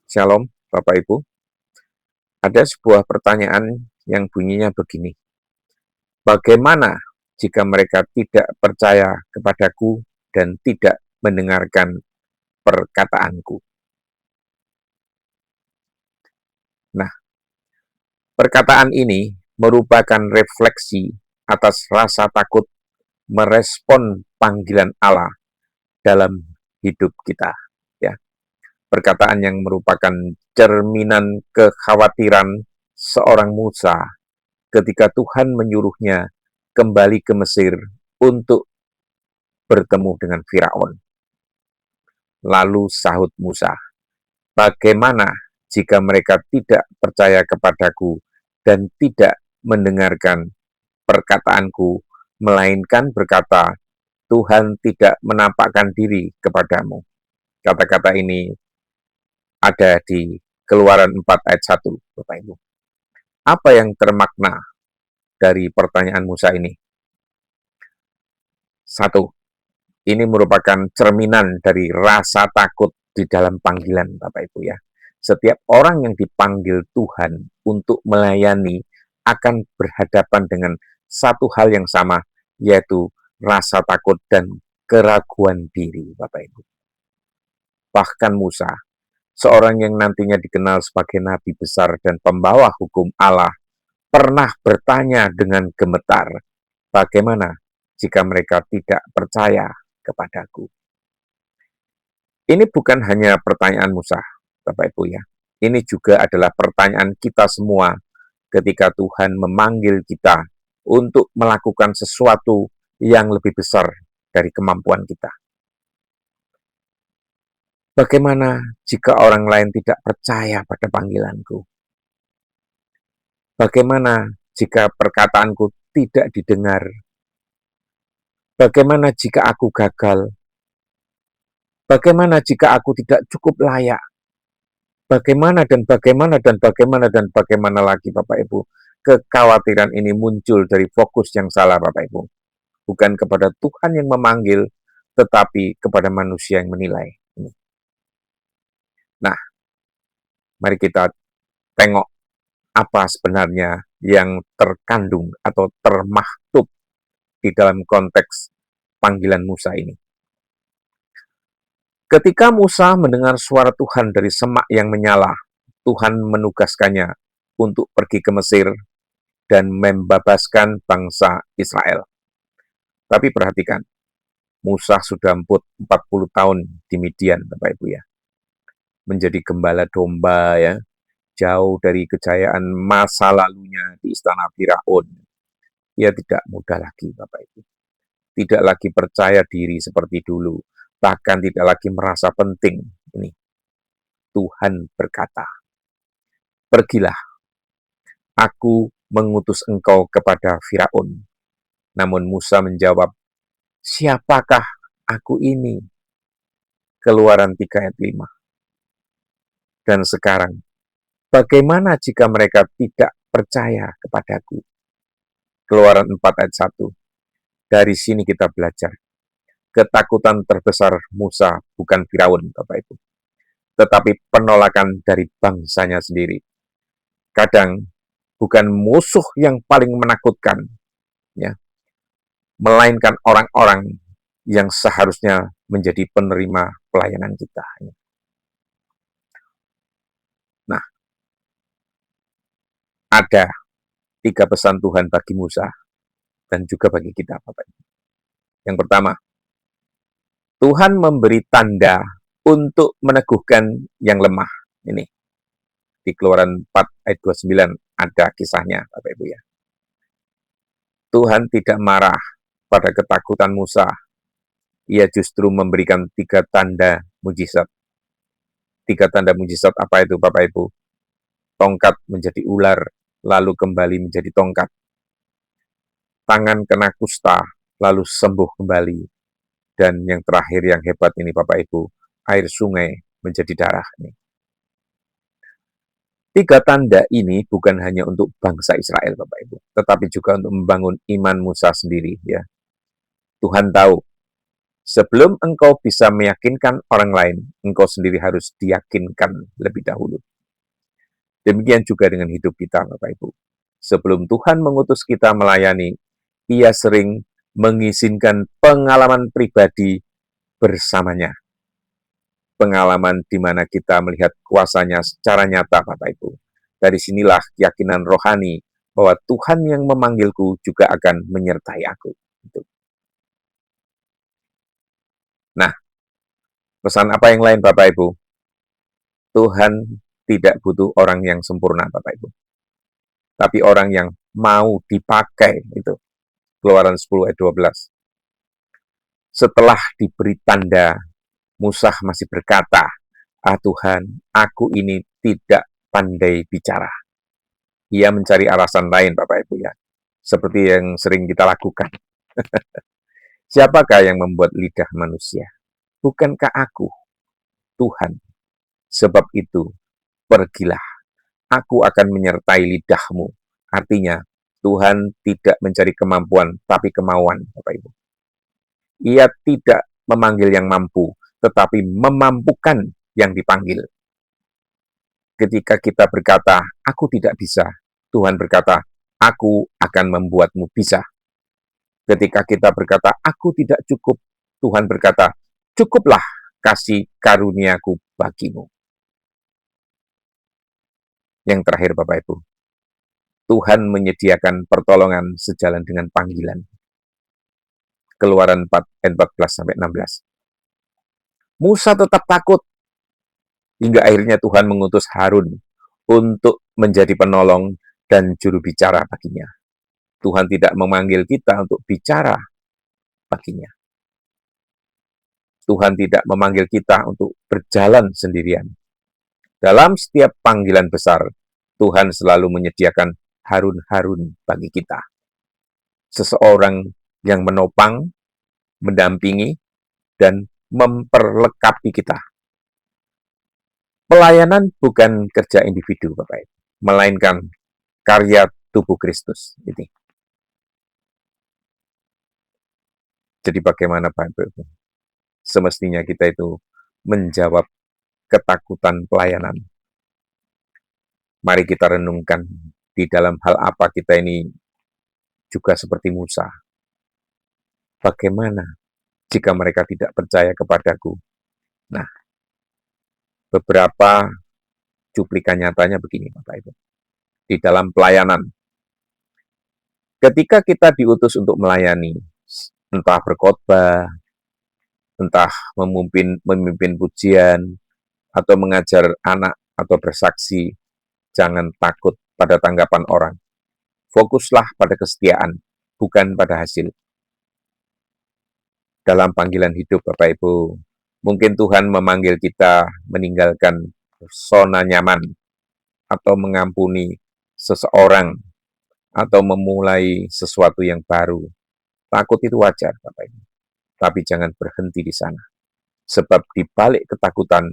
Shalom, Bapak Ibu. Ada sebuah pertanyaan yang bunyinya begini. Bagaimana jika mereka tidak percaya kepadaku dan tidak mendengarkan perkataanku? Nah, perkataan ini merupakan refleksi atas rasa takut merespon panggilan Allah dalam hidup kita. Ya, perkataan yang merupakan cerminan kekhawatiran seorang Musa ketika Tuhan menyuruhnya kembali ke Mesir untuk bertemu dengan Firaun. Lalu sahut Musa, bagaimana jika mereka tidak percaya kepadaku dan tidak mendengarkan perkataanku, melainkan berkata, Tuhan tidak menampakkan diri kepadamu. Kata-kata ini ada di Keluaran 4 ayat 1, Bapak Ibu. Apa yang termakna dari pertanyaan Musa ini? Satu, ini merupakan cerminan dari rasa takut di dalam panggilan, Bapak Ibu ya. Setiap orang yang dipanggil Tuhan untuk melayani akan berhadapan dengan satu hal yang sama, yaitu rasa takut dan keraguan diri, Bapak Ibu. Bahkan Musa, seorang yang nantinya dikenal sebagai nabi besar dan pembawa hukum Allah, pernah bertanya dengan gemetar, bagaimana jika mereka tidak percaya kepadaku? Ini bukan hanya pertanyaan Musa, Bapak Ibu ya. Ini juga adalah pertanyaan kita semua ketika Tuhan memanggil kita untuk melakukan sesuatu yang lebih besar dari kemampuan kita. Bagaimana jika orang lain tidak percaya pada panggilanku? Bagaimana jika perkataanku tidak didengar? Bagaimana jika aku gagal? Bagaimana jika aku tidak cukup layak? Bagaimana dan bagaimana dan bagaimana dan bagaimana lagi, Bapak Ibu? Kekhawatiran ini muncul dari fokus yang salah, Bapak Ibu. Bukan kepada Tuhan yang memanggil, tetapi kepada manusia yang menilai. Nah, mari kita tengok apa sebenarnya yang terkandung atau termaktub di dalam konteks panggilan Musa ini. Ketika Musa mendengar suara Tuhan dari semak yang menyala, Tuhan menugaskannya untuk pergi ke Mesir dan membebaskan bangsa Israel. Tapi perhatikan, Musa sudah 40 tahun di Midian, Bapak Ibu ya. Menjadi gembala domba ya, jauh dari kejayaan masa lalunya di istana Firaun. Ia tidak mudah lagi, Bapak Ibu. Tidak lagi percaya diri seperti dulu, bahkan tidak lagi merasa penting. Ini Tuhan berkata, pergilah, aku mengutus engkau kepada Firaun. Namun Musa menjawab, siapakah aku ini? Keluaran 3 ayat 5. Dan sekarang, bagaimana jika mereka tidak percaya kepadaku? Keluaran 4 ayat 1. Dari sini kita belajar. Ketakutan terbesar Musa bukan Firaun, Bapak Ibu, tetapi penolakan dari bangsanya sendiri. Kadang bukan musuh yang paling menakutkan, ya, melainkan orang-orang yang seharusnya menjadi penerima pelayanan kita. Nah, ada 3 pesan Tuhan bagi Musa dan juga bagi kita, Bapak Ibu. Yang pertama, Tuhan memberi tanda untuk meneguhkan yang lemah. Ini di Keluaran 4 ayat 29 ada kisahnya, Bapak Ibu ya. Tuhan tidak marah pada ketakutan Musa. Ia justru memberikan 3 tanda mujizat. 3 tanda mujizat apa itu, Bapak Ibu? Tongkat menjadi ular, lalu kembali menjadi tongkat. Tangan kena kusta, lalu sembuh kembali. Dan yang terakhir yang hebat ini, Bapak Ibu, air sungai menjadi darah. 3 tanda ini bukan hanya untuk bangsa Israel, Bapak Ibu, tetapi juga untuk membangun iman Musa sendiri. Ya, Tuhan tahu Sebelum engkau bisa meyakinkan orang lain, engkau sendiri harus diyakinkan lebih dahulu. Demikian juga dengan hidup kita, Bapak Ibu. Sebelum Tuhan mengutus kita melayani, Ia sering mengizinkan pengalaman pribadi bersamanya. Pengalaman di mana kita melihat kuasa-Nya secara nyata, Bapak Ibu. Dari sinilah keyakinan rohani bahwa Tuhan yang memanggilku juga akan menyertai aku. Nah, pesan apa yang lain, Bapak Ibu? Tuhan tidak butuh orang yang sempurna, Bapak Ibu. Tapi orang yang mau dipakai, itu. Keluaran 10 ayat 12. Setelah diberi tanda, Musa masih berkata, Tuhan, aku ini tidak pandai bicara. Ia mencari alasan lain, Bapak Ibu ya. Seperti yang sering kita lakukan. Siapakah yang membuat lidah manusia? Bukankah aku, Tuhan? Sebab itu, pergilah. Aku akan menyertai lidahmu. Artinya, Tuhan tidak mencari kemampuan, tapi kemauan, Bapak Ibu. Ia tidak memanggil yang mampu, tetapi memampukan yang dipanggil. Ketika kita berkata, aku tidak bisa, Tuhan berkata, aku akan membuatmu bisa. Ketika kita berkata, aku tidak cukup, Tuhan berkata, cukuplah kasih karuniaku bagimu. Yang terakhir, Bapak Ibu, Tuhan menyediakan pertolongan sejalan dengan panggilan. Keluaran 4 ayat 14-16. Musa tetap takut, hingga akhirnya Tuhan mengutus Harun untuk menjadi penolong dan juru bicara baginya. Tuhan tidak memanggil kita untuk bicara baginya. Tuhan tidak memanggil kita untuk berjalan sendirian. Dalam setiap panggilan besar, Tuhan selalu menyediakan Harun-Harun bagi kita. Seseorang yang menopang, mendampingi, dan memperlengkapi kita. Pelayanan bukan kerja individu, Bapak Ibu, melainkan karya tubuh Kristus. Jadi bagaimana, Bapak Ibu? Semestinya kita itu menjawab ketakutan pelayanan. Mari kita renungkan di dalam hal apa kita ini juga seperti Musa. Bagaimana jika mereka tidak percaya kepadaku? Nah, beberapa cuplikan nyatanya begini, Bapak Ibu. Di dalam pelayanan, ketika kita diutus untuk melayani, entah berkhotbah, entah memimpin pujian, atau mengajar anak, atau bersaksi, jangan takut pada tanggapan orang. Fokuslah pada kesetiaan, bukan pada hasil. Dalam panggilan hidup, Bapak Ibu, mungkin Tuhan memanggil kita meninggalkan zona nyaman, atau mengampuni seseorang, atau memulai sesuatu yang baru. Takut itu wajar, Bapak Ibu. Tapi jangan berhenti di sana. Sebab di balik ketakutan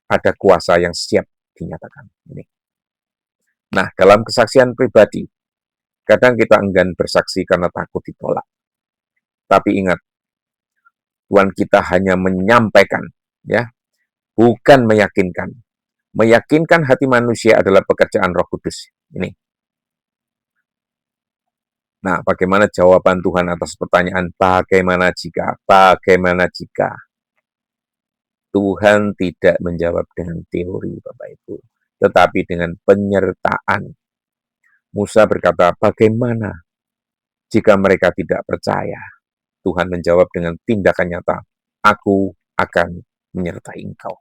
ada kuasa yang siap dinyatakan. Nah, dalam kesaksian pribadi, kadang kita enggan bersaksi karena takut ditolak. Tapi ingat, Tuhan kita hanya menyampaikan, ya, bukan meyakinkan. Meyakinkan hati manusia adalah pekerjaan Roh Kudus. Ini. Nah, bagaimana jawaban Tuhan atas pertanyaan bagaimana jika? Bagaimana jika? Tuhan tidak menjawab dengan teori, Bapak Ibu, tetapi dengan penyertaan. Musa berkata, bagaimana jika mereka tidak percaya? Tuhan menjawab dengan tindakan nyata, aku akan menyertai engkau.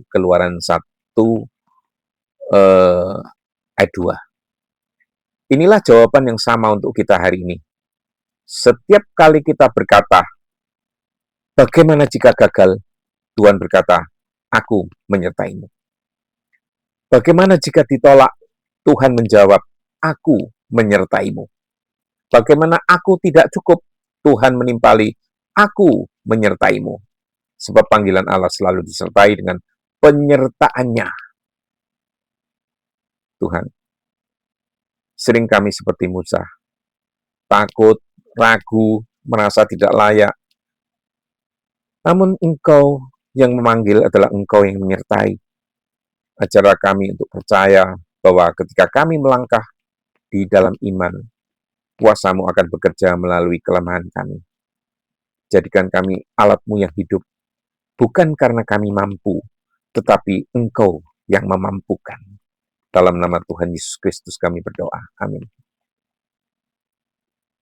Keluaran 1 ayat 2. Inilah jawaban yang sama untuk kita hari ini. Setiap kali kita berkata, bagaimana jika gagal? Tuhan berkata, aku menyertaimu. Bagaimana jika ditolak? Tuhan menjawab, aku menyertaimu. Bagaimana aku tidak cukup? Tuhan menimpali, aku menyertaimu. Sebab panggilan Allah selalu disertai dengan penyertaannya. Tuhan, sering kami seperti Musa, takut, ragu, merasa tidak layak, Namun Engkau yang memanggil adalah Engkau yang menyertai. Ajarlah kami untuk percaya bahwa ketika kami melangkah di dalam iman, kuasa-Mu akan bekerja melalui kelemahan kami. Jadikan kami alat-Mu yang hidup, bukan karena kami mampu, tetapi Engkau yang memampukan. Dalam nama Tuhan Yesus Kristus kami berdoa. Amin.